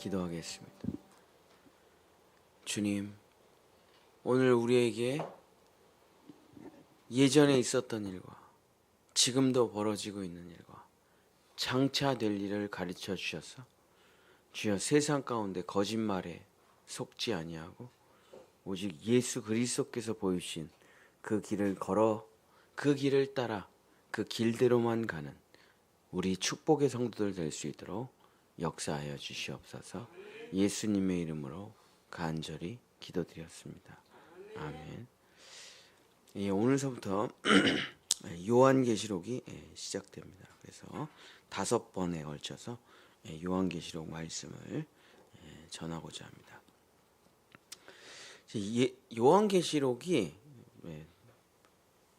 기도하겠습니다. 주님, 오늘 우리에게 예전에 있었던 일과 지금도 벌어지고 있는 일과 장차 될 일을 가르쳐 주셔서 주여 세상 가운데 거짓말에 속지 아니하고 오직 예수 그리스도께서 보이신 그 길을 걸어 그 길을 따라 그 길대로만 가는 우리 축복의 성도들 될 수 있도록 역사하여 주시옵소서. 예수님의 이름으로 간절히 기도드렸습니다. 아멘. 예, 오늘서부터 요한계시록이 시작됩니다. 그래서 5번에 걸쳐서 요한계시록 말씀을 전하고자 합니다.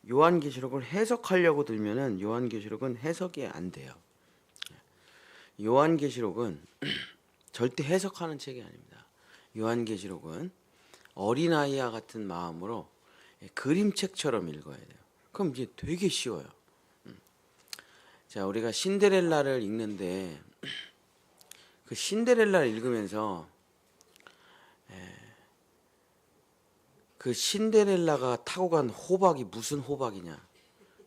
요한계시록을 해석하려고 들면은 요한계시록은 해석이 안 돼요. 요한계시록은 절대 해석하는 책이 아닙니다. 요한계시록은 어린아이와 같은 마음으로 그림책처럼 읽어야 돼요. 그럼 이제 되게 쉬워요. 자, 우리가 신데렐라를 읽는데 그 신데렐라를 읽으면서 그 신데렐라가 타고 간 호박이 무슨 호박이냐,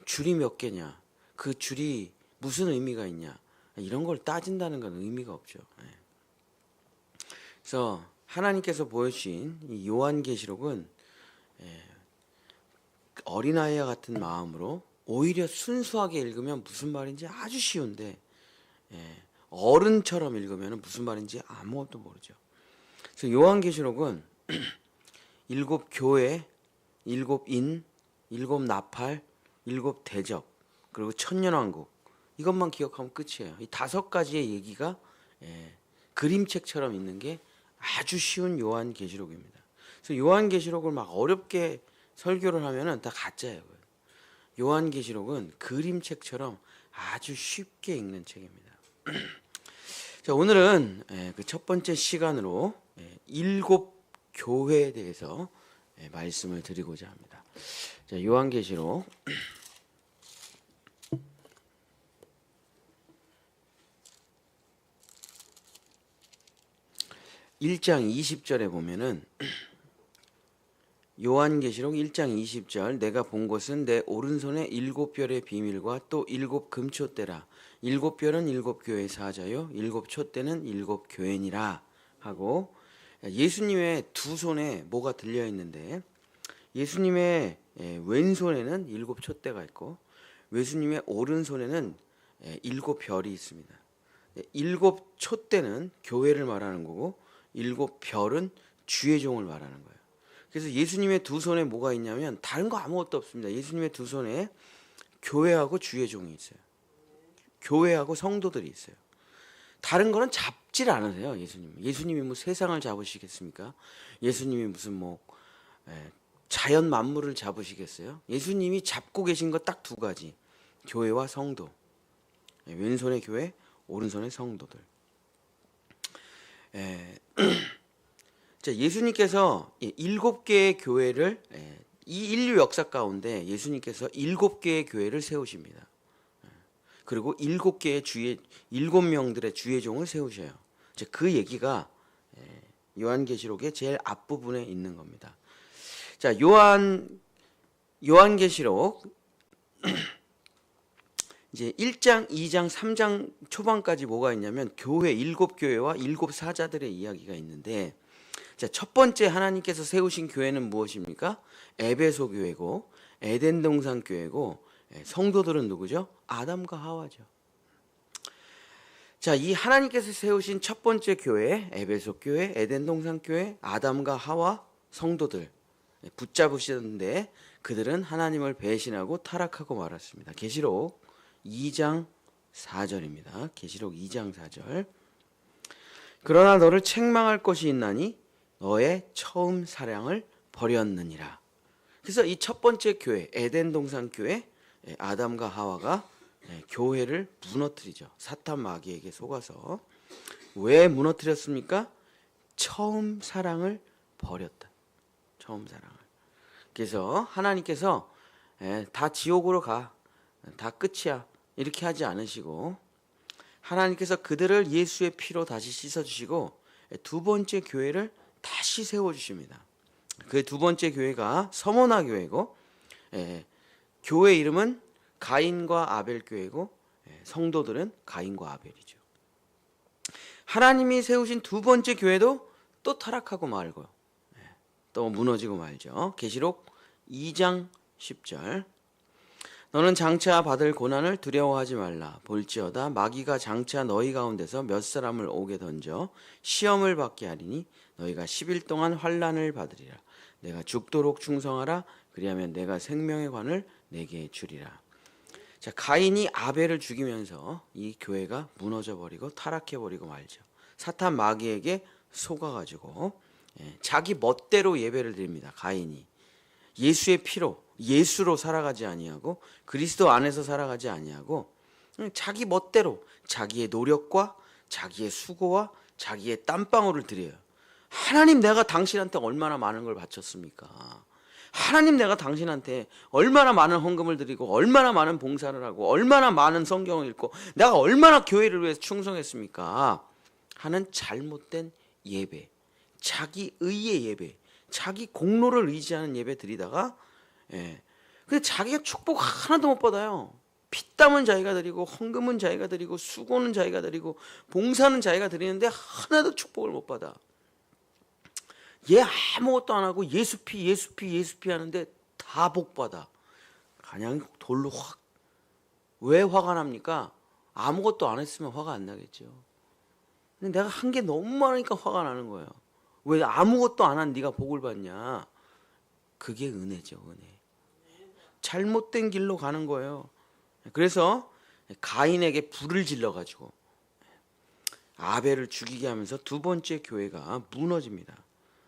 줄이 몇 개냐, 그 줄이 무슨 의미가 있냐, 이런 걸 따진다는 건 의미가 없죠. 그래서 하나님께서 보여주신 이 요한계시록은 어린아이와 같은 마음으로 오히려 순수하게 읽으면 무슨 말인지 아주 쉬운데 어른처럼 읽으면 무슨 말인지 아무것도 모르죠. 그래서 요한계시록은 7 교회, 7 인, 7 나팔, 7 대적, 그리고 천년왕국, 이것만 기억하면 끝이에요. 이 5가지의 얘기가 그림책처럼 있는 게 아주 쉬운 요한계시록입니다. 그래서 요한계시록을 막 어렵게 설교를 하면은 다 가짜예요. 요한계시록은 그림책처럼 아주 쉽게 읽는 책입니다. 자, 오늘은 그 첫 번째 시간으로 7 교회에 대해서 말씀을 드리고자 합니다. 자, 요한계시록 1장 20절에 보면은 요한계시록 1장 20절, 내가 본 것은 내 오른손에 7 별의 비밀과 또 7 금촛대라. 7 별은 7 교회의 사자요 7 촛대는 7 교회니라 하고, 예수님의 두 손에 뭐가 들려 있는데 예수님의 왼손에는 7 촛대가 있고 예수님의 오른손에는 7 별이 있습니다. 7 촛대는 교회를 말하는 거고 7 별은 주의 종을 말하는 거예요. 그래서 예수님의 두 손에 뭐가 있냐면 다른 거 아무것도 없습니다. 예수님의 두 손에 교회하고 주의 종이 있어요. 교회하고 성도들이 있어요. 다른 거는 잡질 않으세요. 예수님이 뭐 세상을 잡으시겠습니까? 예수님이 무슨 뭐 자연 만물을 잡으시겠어요? 예수님이 잡고 계신 거 딱 2가지, 교회와 성도. 왼손의 교회, 오른손의 성도들. 자, 예수님께서 7개의 교회를, 이 인류 역사 가운데 예수님께서 7개의 교회를 세우십니다. 그리고 7개의 7명들의 주의 종을 세우셔요. 그 얘기가 요한계시록의 제일 앞부분에 있는 겁니다. 자, 요한계시록 이제 1장, 2장, 3장 초반까지 뭐가 있냐면 교회, 7 교회와 7 사자들의 이야기가 있는데, 자, 첫 번째 하나님께서 세우신 교회는 무엇입니까? 에베소 교회고 에덴 동산 교회고, 성도들은 누구죠? 아담과 하와죠. 자, 이 하나님께서 세우신 첫 번째 교회, 에베소 교회, 에덴 동산 교회, 아담과 하와 성도들 붙잡으시는데 그들은 하나님을 배신하고 타락하고 말았습니다. 계시록 2장 4절입니다. 계시록 2장 4절. 그러나 너를 책망할 것이 있나니 너의 처음 사랑을 버렸느니라. 그래서 이 첫 번째 교회, 에덴 동산 교회, 아담과 하와가 교회를 무너뜨리죠. 사탄 마귀에게 속아서. 왜 무너뜨렸습니까? 처음 사랑을 버렸다. 처음 사랑을. 그래서 하나님께서 다 지옥으로 가, 다 끝이야, 이렇게 하지 않으시고 하나님께서 그들을 예수의 피로 다시 씻어주시고 두 번째 교회를 다시 세워주십니다. 그 두 번째 교회가 서머나 교회고, 교회 이름은 가인과 아벨 교회고, 성도들은 가인과 아벨이죠. 하나님이 세우신 두 번째 교회도 또 타락하고 말고요. 또 무너지고 말죠. 계시록 2장 10절. 너는 장차 받을 고난을 두려워하지 말라. 볼지어다 마귀가 장차 너희 가운데서 몇 사람을 옥에 던져 시험을 받게 하리니 너희가 10일 동안 환난을 받으리라. 내가 죽도록 충성하라. 그리하면 내가 생명의 관을 내게 주리라. 자, 가인이 아벨을 죽이면서 이 교회가 무너져 버리고 타락해 버리고 말죠. 사탄 마귀에게 속아가지고 자기 멋대로 예배를 드립니다. 가인이 예수의 피로, 예수로 살아가지 아니하고 그리스도 안에서 살아가지 아니하고 자기 멋대로 자기의 노력과 자기의 수고와 자기의 땀방울을 드려요. 하나님, 내가 당신한테 얼마나 많은 걸 바쳤습니까? 하나님, 내가 당신한테 얼마나 많은 헌금을 드리고 얼마나 많은 봉사를 하고 얼마나 많은 성경을 읽고 내가 얼마나 교회를 위해서 충성했습니까? 하는 잘못된 예배, 자기 의의 예배, 자기 공로를 의지하는 예배 드리다가 근데 자기가 축복 하나도 못 받아요. 피땀은 자기가 드리고 헌금은 자기가 드리고 수고는 자기가 드리고 봉사는 자기가 드리는데 하나도 축복을 못 받아. 얘 아무것도 안 하고 예수피 하는데 다 복받아. 그냥 돌로 확. 왜 화가 납니까? 아무것도 안 했으면 화가 안 나겠죠. 근데 내가 한 게 너무 많으니까 화가 나는 거예요. 왜 아무것도 안 한 네가 복을 받냐? 그게 은혜죠, 은혜. 잘못된 길로 가는 거예요. 그래서 가인에게 불을 질러가지고 아벨을 죽이게 하면서 두 번째 교회가 무너집니다.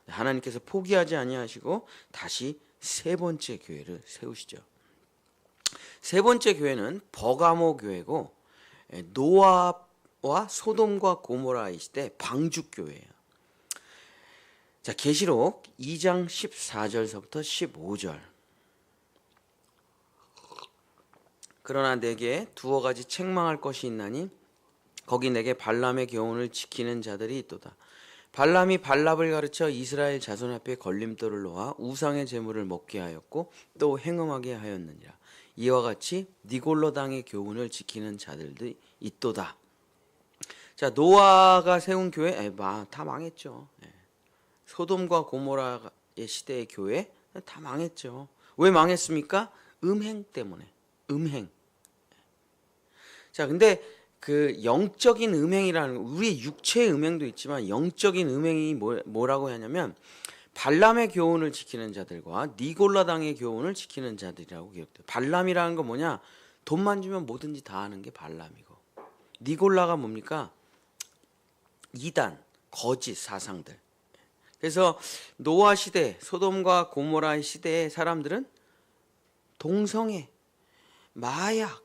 하나님께서 포기하지 아니하시고 다시 세 번째 교회를 세우시죠. 세 번째 교회는 버가모 교회고, 노아와 소돔과 고모라의 시대 방주 교회예요. 자, 계시록 2장 14절서부터 15절. 그러나 내게 두어 가지 책망할 것이 있나니 거기 내게 발람의 교훈을 지키는 자들이 있도다. 발람이 발랍을 가르쳐 이스라엘 자손 앞에 걸림돌을 놓아 우상의 제물을 먹게 하였고 또 행음하게 하였느니라. 이와 같이 니골로 당의 교훈을 지키는 자들도 있도다. 자, 노아가 세운 교회 다 망했죠. 소돔과 고모라의 시대의 교회 다 망했죠. 왜 망했습니까? 음행 때문에. 음행. 자, 근데 그 영적인 음행이라는, 우리 육체의 음행도 있지만 영적인 음행이 뭐라고 하냐면 발람의 교훈을 지키는 자들과 니골라당의 교훈을 지키는 자들이라고 기록돼요. 발람이라는 건 뭐냐? 돈만 주면 뭐든지 다 하는 게 발람이고, 니골라가 뭡니까? 이단, 거짓 사상들. 그래서 노아 시대, 소돔과 고모라 시대의 사람들은 동성애, 마약,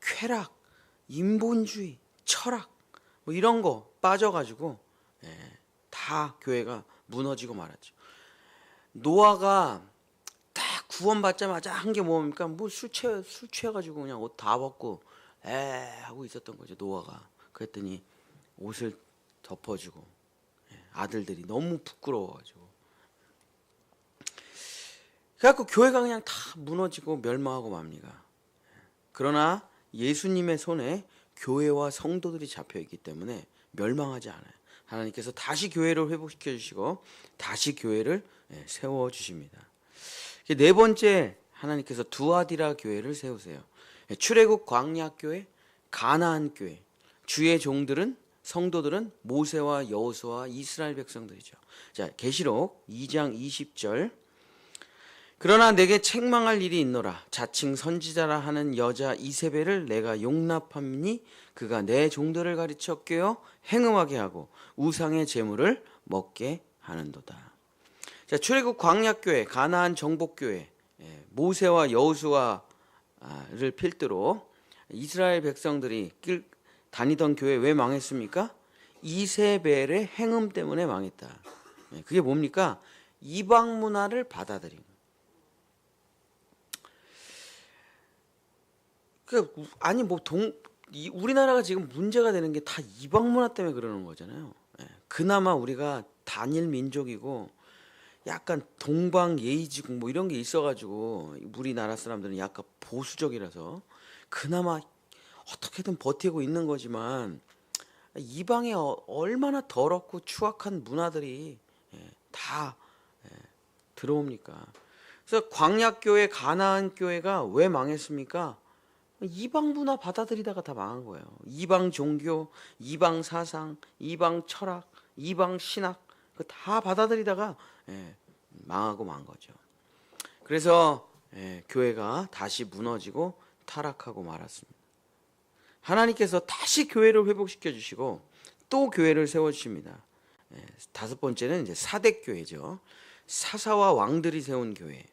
쾌락, 인본주의, 철학 뭐 이런 거 빠져가지고 다 교회가 무너지고 말았죠. 노아가 딱 구원받자마자 한 게 뭡니까? 뭐 술 취해가지고 그냥 옷 다 벗고 하고 있었던 거죠, 노아가. 그랬더니 옷을 덮어주고 아들들이 너무 부끄러워가지고 그래갖고 교회가 그냥 다 무너지고 멸망하고 맙니다. 그러나 예수님의 손에 교회와 성도들이 잡혀있기 때문에 멸망하지 않아요. 하나님께서 다시 교회를 회복시켜 주시고 다시 교회를 세워주십니다. 네 번째, 하나님께서 두아디라 교회를 세우세요. 출애굽 광야교회, 가나안교회. 주의 종들은, 성도들은 모세와 여호수아 이스라엘 백성들이죠. 자, 계시록 2장 20절. 그러나 내게 책망할 일이 있노라. 자칭 선지자라 하는 여자 이세벨을 내가 용납함이니 그가 내 종들을 가르쳐 꿰어 행음하게 하고 우상의 제물을 먹게 하는도다. 자, 출애굽 광야교회, 가나안 정복교회, 모세와 여호수아를 필두로 이스라엘 백성들이 다니던 교회 왜 망했습니까? 이세벨의 행음 때문에 망했다. 그게 뭡니까? 이방 문화를 받아들인. 아니 우리나라가 지금 문제가 되는 게 다 이방 문화 때문에 그러는 거잖아요. 그나마 우리가 단일 민족이고 약간 동방 예의지국 뭐 이런 게 있어가지고 우리나라 사람들은 약간 보수적이라서 그나마 어떻게든 버티고 있는 거지만 이방에 얼마나 더럽고 추악한 문화들이 다 들어옵니까? 그래서 광약교회, 가나안 교회가 왜 망했습니까? 이방 문화 받아들이다가 다 망한 거예요. 이방 종교, 이방 사상, 이방 철학, 이방 신학 그 다 받아들이다가 망하고 만 거죠. 그래서 교회가 다시 무너지고 타락하고 말았습니다. 하나님께서 다시 교회를 회복시켜 주시고 또 교회를 세워 주십니다. 다섯 번째는 이제 사대교회죠. 사사와 왕들이 세운 교회.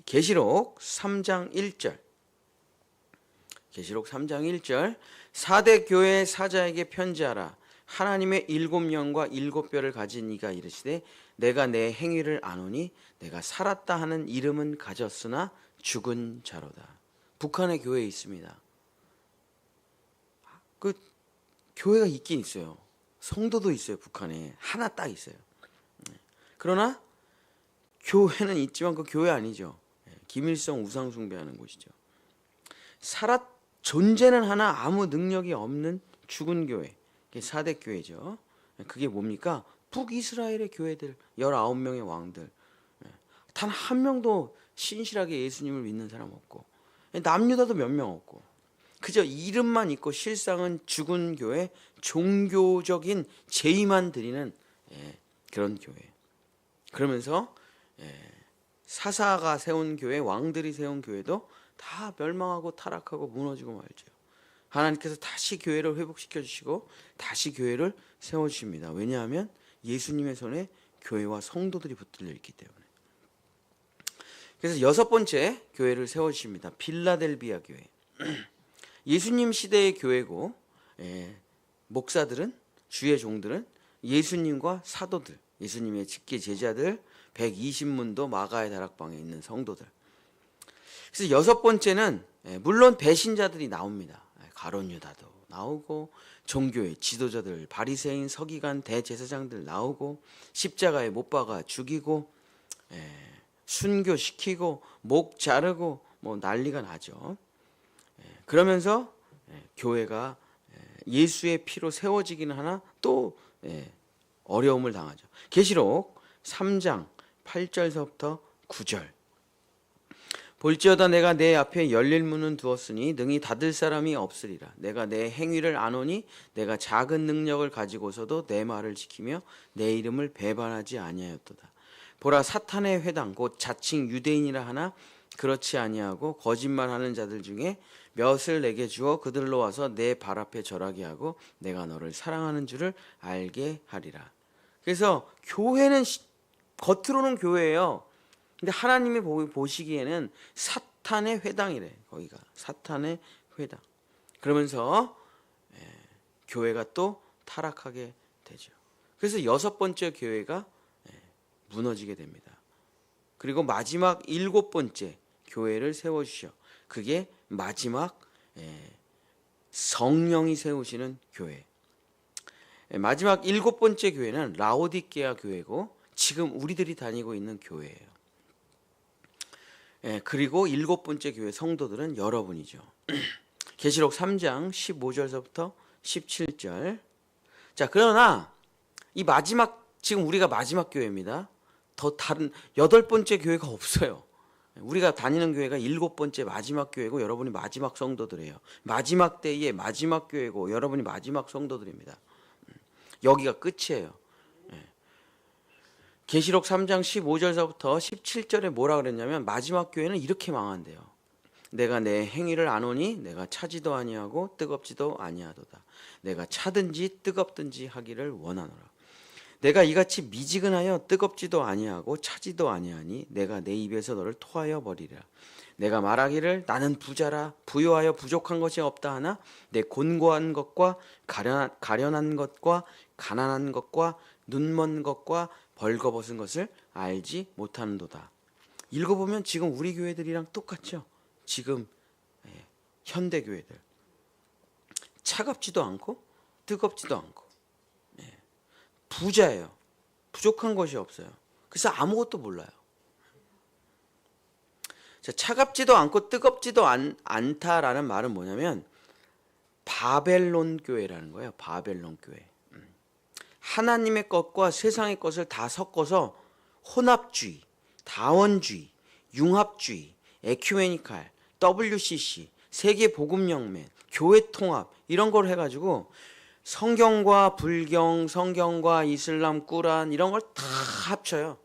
계시록 3장 1절. 계시록 3장 1절. 사대 교회 사자에게 편지하라. 하나님의 7영과 7뼈를 가진 이가 이르시되 내가 내 행위를 아노니 내가 살았다 하는 이름은 가졌으나 죽은 자로다. 북한의 교회에 있습니다. 그 교회가 있긴 있어요. 성도도 있어요. 북한에 하나 딱 있어요. 그러나 교회는 있지만 그 교회 아니죠. 김일성 우상 숭배하는 곳이죠. 존재는 하나 아무 능력이 없는 죽은 교회. 그게 사대 교회죠. 그게 뭡니까? 북이스라엘의 교회들 19명의 왕들. 단 한 명도 신실하게 예수님을 믿는 사람 없고 남유다도 몇 명 없고 그저 이름만 있고 실상은 죽은 교회, 종교적인 제의만 드리는 그런 교회. 그러면서 사사가 세운 교회, 왕들이 세운 교회도 다 멸망하고 타락하고 무너지고 말죠. 하나님께서 다시 교회를 회복시켜 주시고 다시 교회를 세워 주십니다. 왜냐하면 예수님의 손에 교회와 성도들이 붙들려 있기 때문에. 그래서 여섯 번째 교회를 세워 주십니다. 빌라델비아 교회. 예수님 시대의 교회고 목사들은 주의 종들은 예수님과 사도들, 예수님의 직계 제자들 120문도 마가의 다락방에 있는 성도들. 그래서 여섯 번째는 물론 배신자들이 나옵니다. 가룟 유다도 나오고 종교의 지도자들, 바리새인, 서기관, 대제사장들 나오고 십자가에 못 박아 죽이고 순교시키고 목 자르고 뭐 난리가 나죠. 그러면서 교회가 예수의 피로 세워지기는 하나 또 어려움을 당하죠. 계시록 3장 8절서부터 9절. 볼지어다 내가 내 앞에 열릴 문은 두었으니 능히 닫을 사람이 없으리라. 내가 내 행위를 아노니 내가 작은 능력을 가지고서도 내 말을 지키며 내 이름을 배반하지 아니하였도다. 보라 사탄의 회당 곧 자칭 유대인이라 하나 그렇지 아니하고 거짓말하는 자들 중에 몇을 내게 주어 그들로 와서 내 발 앞에 절하게 하고 내가 너를 사랑하는 줄을 알게 하리라. 그래서 교회는 겉으로는 교회예요. 근데 하나님이 보시기에는 사탄의 회당이래. 거기가 사탄의 회당. 그러면서 교회가 또 타락하게 되죠. 그래서 여섯 번째 교회가 무너지게 됩니다. 그리고 마지막 일곱 번째 교회를 세워주셔. 그게 마지막 성령이 세우시는 교회. 마지막 일곱 번째 교회는 라오디게아 교회고 지금 우리들이 다니고 있는 교회예요. 그리고 일곱 번째 교회 성도들은 여러분이죠. 계시록 3장 15절서부터 17절. 자, 그러나 이 마지막 지금 우리가 마지막 교회입니다. 더 다른 여덟 번째 교회가 없어요. 우리가 다니는 교회가 일곱 번째 마지막 교회고 여러분이 마지막 성도들이에요. 마지막 때의 마지막 교회고 여러분이 마지막 성도들입니다. 여기가 끝이에요. 계시록 3장 15절서부터 17절에 뭐라 그랬냐면 마지막 교회는 이렇게 망한대요. 내가 내 행위를 아노니 내가 차지도 아니하고 뜨겁지도 아니하도다. 내가 차든지 뜨겁든지 하기를 원하노라. 내가 이같이 미지근하여 뜨겁지도 아니하고 차지도 아니하니 내가 내 입에서 너를 토하여 버리리라. 내가 말하기를 나는 부자라 부요하여 부족한 것이 없다 하나 내 곤고한 것과 가련한 것과 가난한 것과 눈먼 것과 벌거벗은 것을 알지 못하는도다. 읽어보면 지금 우리 교회들이랑 똑같죠. 지금 현대 교회들 차갑지도 않고 뜨겁지도 않고 부자예요. 부족한 것이 없어요. 그래서 아무것도 몰라요. 자, 차갑지도 않고 뜨겁지도 않다라는 말은 뭐냐면 바벨론 교회라는 거예요. 바벨론 교회. 하나님의 것과 세상의 것을 다 섞어서 혼합주의, 다원주의, 융합주의, 에큐메니칼, WCC, 세계복음연맹, 교회 통합 이런 걸 해가지고 성경과 불경, 성경과 이슬람, 꾸란 이런 걸 다 합쳐요.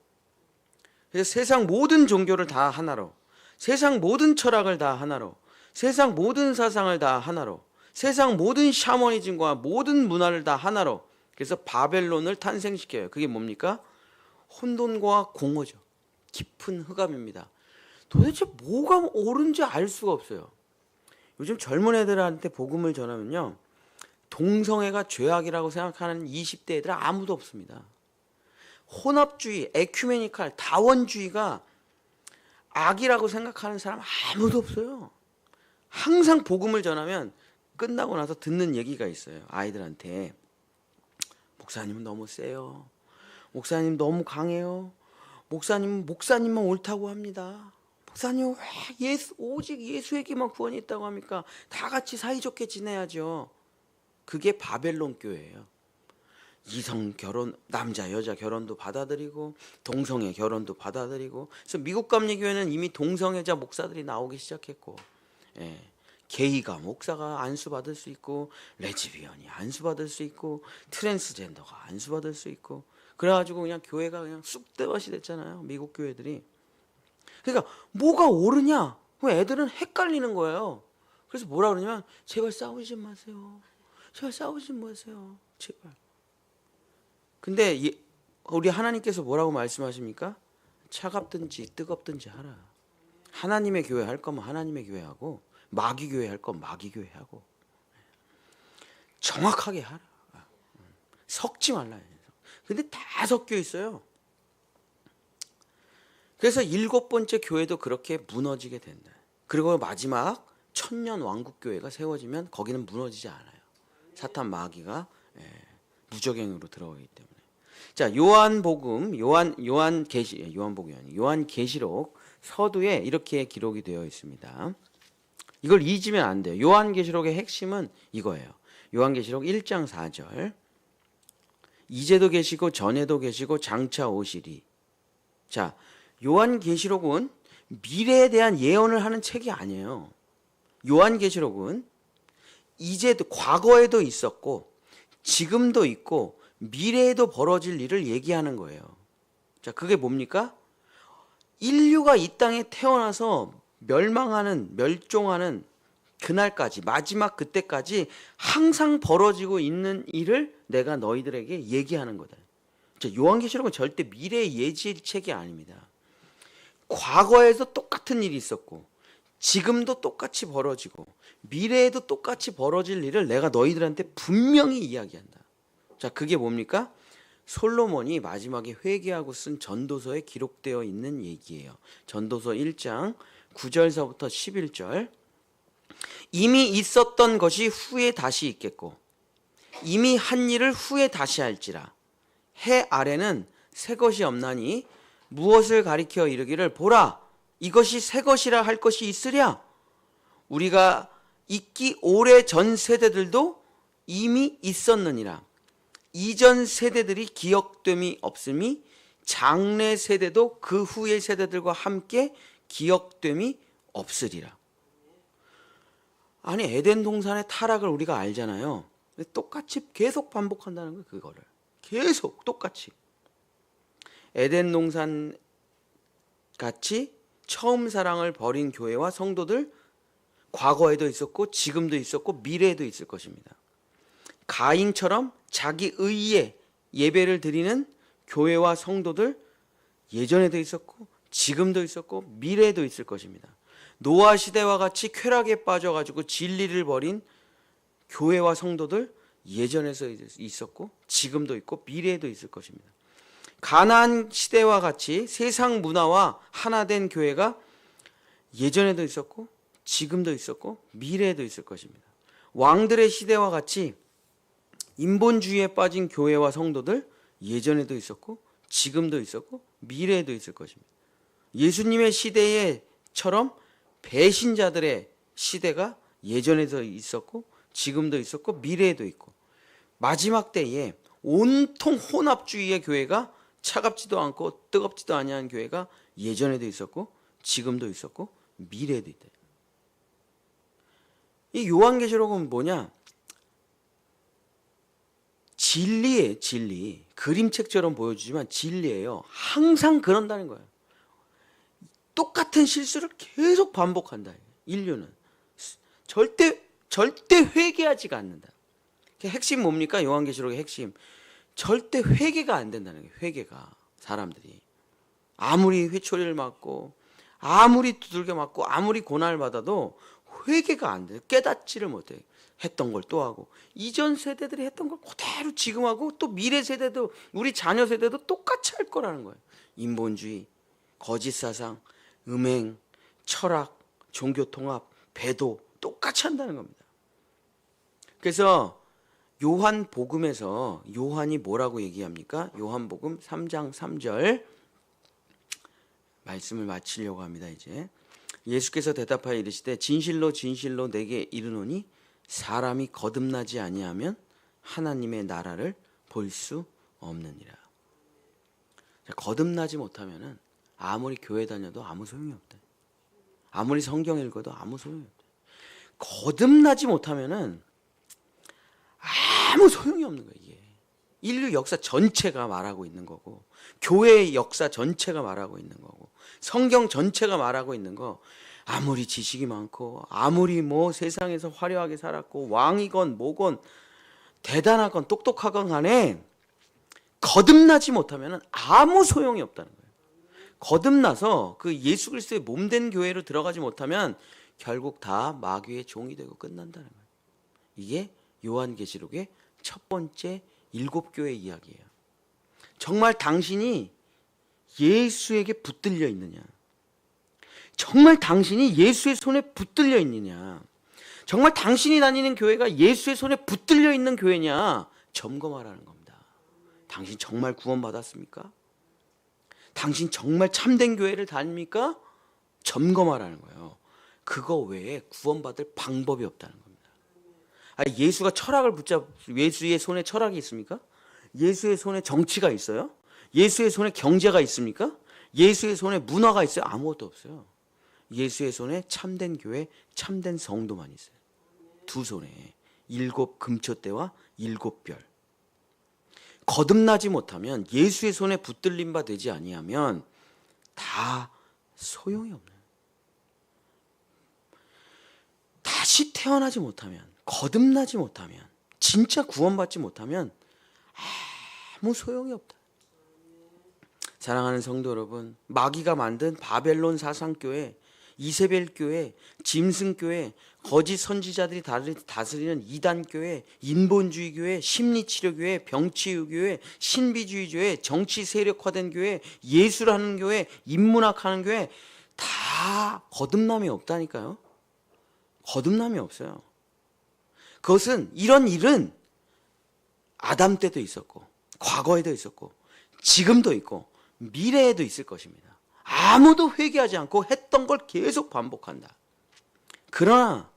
그래서 세상 모든 종교를 다 하나로, 세상 모든 철학을 다 하나로, 세상 모든 사상을 다 하나로, 세상 모든 샤머니즘과 모든 문화를 다 하나로. 그래서 바벨론을 탄생시켜요. 그게 뭡니까? 혼돈과 공허죠. 깊은 흑암입니다. 도대체 뭐가 옳은지 알 수가 없어요. 요즘 젊은 애들한테 복음을 전하면요, 동성애가 죄악이라고 생각하는 20대 애들 아무도 없습니다. 혼합주의, 에큐메니칼, 다원주의가 악이라고 생각하는 사람 아무도 없어요. 항상 복음을 전하면 끝나고 나서 듣는 얘기가 있어요. 아이들한테. 목사님은 너무 세요. 목사님 너무 강해요. 목사님만 옳다고 합니다. 목사님 왜 오직 예수에게만 구원이 있다고 합니까? 다 같이 사이좋게 지내야죠. 그게 바벨론 교회예요. 이성 결혼, 남자 여자 결혼도 받아들이고 동성애 결혼도 받아들이고. 그래서 미국 감리교회는 이미 동성애자 목사들이 나오기 시작했고, 게이가 목사가 안수받을 수 있고, 레즈비언이 안수받을 수 있고, 트랜스젠더가 안수받을 수 있고, 그래가지고 그냥 교회가 그냥 쑥대밭이 됐잖아요. 미국 교회들이. 그러니까 뭐가 옳으냐? 애들은 헷갈리는 거예요. 그래서 뭐라 그러냐면 제발 싸우지 마세요. 제발 싸우지 마세요. 제발. 근데 우리 하나님께서 뭐라고 말씀하십니까? 차갑든지 뜨겁든지 하라. 하나님의 교회 할 거면 하나님의 교회 하고, 마귀 교회 할 거면 마귀 교회 하고, 정확하게 하라. 섞지 말라. 근데 다 섞여 있어요. 그래서 7번째 교회도 그렇게 무너지게 된다. 그리고 마지막 천년 왕국 교회가 세워지면 거기는 무너지지 않아요. 사탄 마귀가 무적행으로 들어오기 때문에. 자, 요한계시록 서두에 이렇게 기록이 되어 있습니다. 이걸 잊으면 안 돼요. 요한계시록의 핵심은 이거예요. 요한계시록 1장 4절. 이제도 계시고 전에도 계시고 장차 오시리. 자, 요한계시록은 미래에 대한 예언을 하는 책이 아니에요. 요한계시록은 이제도, 과거에도 있었고 지금도 있고 미래에도 벌어질 일을 얘기하는 거예요. 자, 그게 뭡니까? 인류가 이 땅에 태어나서 멸종하는 그날까지, 마지막 그때까지 항상 벌어지고 있는 일을 내가 너희들에게 얘기하는 거다. 자, 요한계시록은 절대 미래의 예지책이 아닙니다. 과거에도 똑같은 일이 있었고 지금도 똑같이 벌어지고 미래에도 똑같이 벌어질 일을 내가 너희들한테 분명히 이야기한다. 자, 그게 뭡니까? 솔로몬이 마지막에 회개하고 쓴 전도서에 기록되어 있는 얘기예요. 전도서 1장 9절서부터 11절. 이미 있었던 것이 후에 다시 있겠고 이미 한 일을 후에 다시 할지라. 해 아래는 새 것이 없나니 무엇을 가리켜 이르기를 보라 이것이 새 것이라 할 것이 있으랴. 우리가 있기 오래 전 세대들도 이미 있었느니라. 이전 세대들이 기억됨이 없음이 장래 세대도 그 후의 세대들과 함께 기억됨이 없으리라. 아니, 에덴 동산의 타락을 우리가 알잖아요. 똑같이 계속 반복한다는 거예요. 그거를 계속 똑같이. 에덴 동산 같이 처음 사랑을 버린 교회와 성도들, 과거에도 있었고 지금도 있었고 미래에도 있을 것입니다. 가인처럼 자기 의에 예배를 드리는 교회와 성도들, 예전에도 있었고 지금도 있었고 미래에도 있을 것입니다. 노아 시대와 같이 쾌락에 빠져가지고 진리를 버린 교회와 성도들, 예전에도 있었고 지금도 있고 미래에도 있을 것입니다. 가나안 시대와 같이 세상 문화와 하나 된 교회가 예전에도 있었고 지금도 있었고 미래에도 있을 것입니다. 왕들의 시대와 같이 인본주의에 빠진 교회와 성도들, 예전에도 있었고 지금도 있었고 미래에도 있을 것입니다. 예수님의 시대에처럼 배신자들의 시대가 예전에도 있었고 지금도 있었고 미래에도 있고, 마지막 때에 온통 혼합주의의 교회가, 차갑지도 않고 뜨겁지도 아니한 교회가 예전에도 있었고 지금도 있었고 미래에도 있다. 이 요한계시록은 뭐냐? 진리예요. 진리. 그림책처럼 보여주지만 진리예요. 항상 그런다는 거예요. 똑같은 실수를 계속 반복한다. 인류는 절대 회개하지가 않는다. 핵심 뭡니까? 요한계시록의 핵심. 절대 회개가 안 된다는 거예요. 회개가. 사람들이 아무리 회초리를 맞고 아무리 두들겨 맞고 아무리 고난을 받아도 회개가 안 돼. 깨닫지를 못해. 했던 걸 또 하고, 이전 세대들이 했던 걸 그대로 지금 하고, 또 미래 세대도, 우리 자녀 세대도 똑같이 할 거라는 거예요. 인본주의, 거짓 사상, 음행, 철학, 종교 통합, 배도 똑같이 한다는 겁니다. 그래서 요한복음에서 요한이 뭐라고 얘기합니까? 요한복음 3장 3절 말씀을 마치려고 합니다. 이제 예수께서 대답하여 이르시되 진실로 진실로 내게 이르노니 사람이 거듭나지 아니하면 하나님의 나라를 볼 수 없느니라. 거듭나지 못하면은 아무리 교회 다녀도 아무 소용이 없다. 아무리 성경 읽어도 아무 소용이 없다. 거듭나지 못하면은 아무 소용이 없는 거예요. 이게 인류 역사 전체가 말하고 있는 거고, 교회의 역사 전체가 말하고 있는 거고, 성경 전체가 말하고 있는 거. 아무리 지식이 많고 아무리 뭐 세상에서 화려하게 살았고 왕이건 뭐건 대단하건 똑똑하건 간에 거듭나지 못하면 아무 소용이 없다는 거예요. 거듭나서 그 예수 그리스도의 몸된 교회로 들어가지 못하면 결국 다 마귀의 종이 되고 끝난다는 거예요. 이게 요한계시록의 첫 번째 7교회 이야기예요. 정말 당신이 예수에게 붙들려 있느냐? 정말 당신이 예수의 손에 붙들려 있느냐? 정말 당신이 다니는 교회가 예수의 손에 붙들려 있는 교회냐? 점검하라는 겁니다. 당신 정말 구원받았습니까? 당신 정말 참된 교회를 다닙니까? 점검하라는 거예요. 그거 외에 구원받을 방법이 없다는 겁니다. 예수가 철학을 예수의 손에 철학이 있습니까? 예수의 손에 정치가 있어요? 예수의 손에 경제가 있습니까? 예수의 손에 문화가 있어요? 아무것도 없어요. 예수의 손에 참된 교회, 참된 성도만 있어요. 두 손에 7 금초대와 7별. 거듭나지 못하면, 예수의 손에 붙들림 바 되지 아니하면 다 소용이 없는, 다시 태어나지 못하면, 거듭나지 못하면, 진짜 구원받지 못하면 아무 소용이 없다. 사랑하는 성도 여러분, 마귀가 만든 바벨론 사상교회, 이세벨 교회, 짐승 교회, 거짓 선지자들이 다스리는 이단 교회, 인본주의 교회, 심리치료 교회, 병치유 교회, 신비주의 교회, 정치 세력화된 교회, 예술하는 교회, 인문학하는 교회, 다 거듭남이 없다니까요. 거듭남이 없어요. 그것은, 이런 일은 아담 때도 있었고 과거에도 있었고 지금도 있고 미래에도 있을 것입니다. 아무도 회개하지 않고 했던 걸 계속 반복한다. 그러나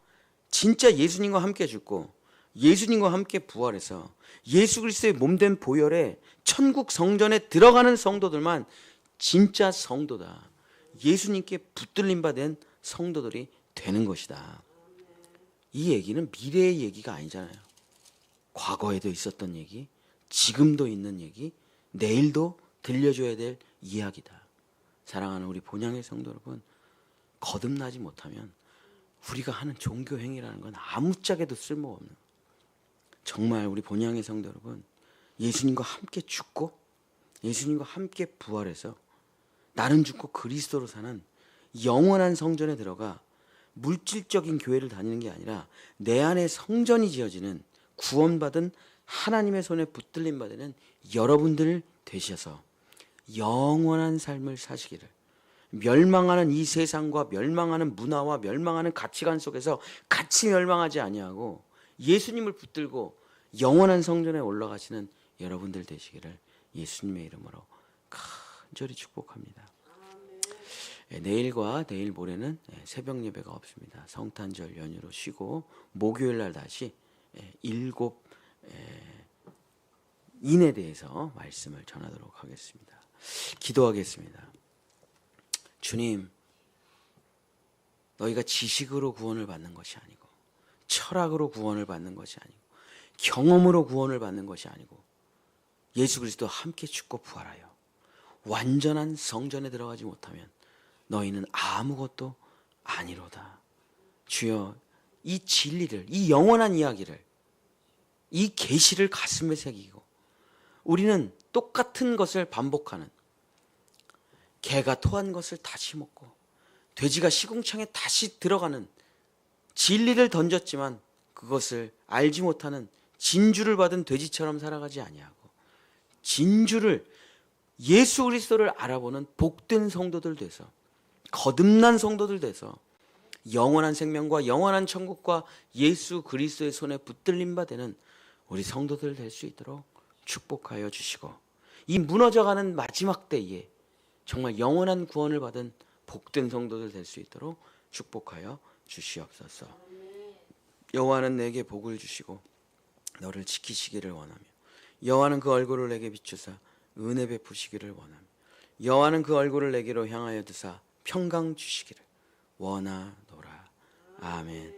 진짜 예수님과 함께 죽고 예수님과 함께 부활해서 예수 그리스도의 몸된 보혈에 천국 성전에 들어가는 성도들만 진짜 성도다. 예수님께 붙들림 받은 성도들이 되는 것이다. 이 얘기는 미래의 얘기가 아니잖아요. 과거에도 있었던 얘기, 지금도 있는 얘기, 내일도 들려줘야 될 이야기다. 사랑하는 우리 본향의 성도 여러분, 거듭나지 못하면 우리가 하는 종교 행위라는 건 아무짝에도 쓸모없는, 정말 우리 본향의 성도 여러분, 예수님과 함께 죽고 예수님과 함께 부활해서 나는 죽고 그리스도로 사는 영원한 성전에 들어가 물질적인 교회를 다니는 게 아니라 내 안에 성전이 지어지는, 구원받은 하나님의 손에 붙들림 받는 여러분들 되셔서 영원한 삶을 사시기를, 멸망하는 이 세상과 멸망하는 문화와 멸망하는 가치관 속에서 같이 멸망하지 아니하고 예수님을 붙들고 영원한 성전에 올라가시는 여러분들 되시기를 예수님의 이름으로 간절히 축복합니다. 내일과 내일 모레는 새벽 예배가 없습니다. 성탄절 연휴로 쉬고 목요일 날 다시 7 인에 대해서 말씀을 전하도록 하겠습니다. 기도하겠습니다. 주님, 너희가 지식으로 구원을 받는 것이 아니고 철학으로 구원을 받는 것이 아니고 경험으로 구원을 받는 것이 아니고 예수 그리스도와 함께 죽고 부활하여 완전한 성전에 들어가지 못하면 너희는 아무것도 아니로다. 주여, 이 진리를, 이 영원한 이야기를, 이 계시를 가슴에 새기고 우리는 똑같은 것을 반복하는, 개가 토한 것을 다시 먹고 돼지가 시궁창에 다시 들어가는, 진리를 던졌지만 그것을 알지 못하는 진주를 받은 돼지처럼 살아가지 아니하고 진주를, 예수 그리스도를 알아보는 복된 성도들 돼서, 거듭난 성도들 돼서 영원한 생명과 영원한 천국과 예수 그리스도의 손에 붙들림 바 되는 우리 성도들 될 수 있도록 축복하여 주시고, 이 무너져가는 마지막 때에 정말 영원한 구원을 받은 복된 성도들 될 수 있도록 축복하여 주시옵소서. 여호와는 내게 복을 주시고 너를 지키시기를 원하며 여호와는 그 얼굴을 내게 비추사 은혜 베푸시기를 원하며 여호와는 그 얼굴을 내게로 향하여 드사 평강 주시기를 원하노라. 아멘.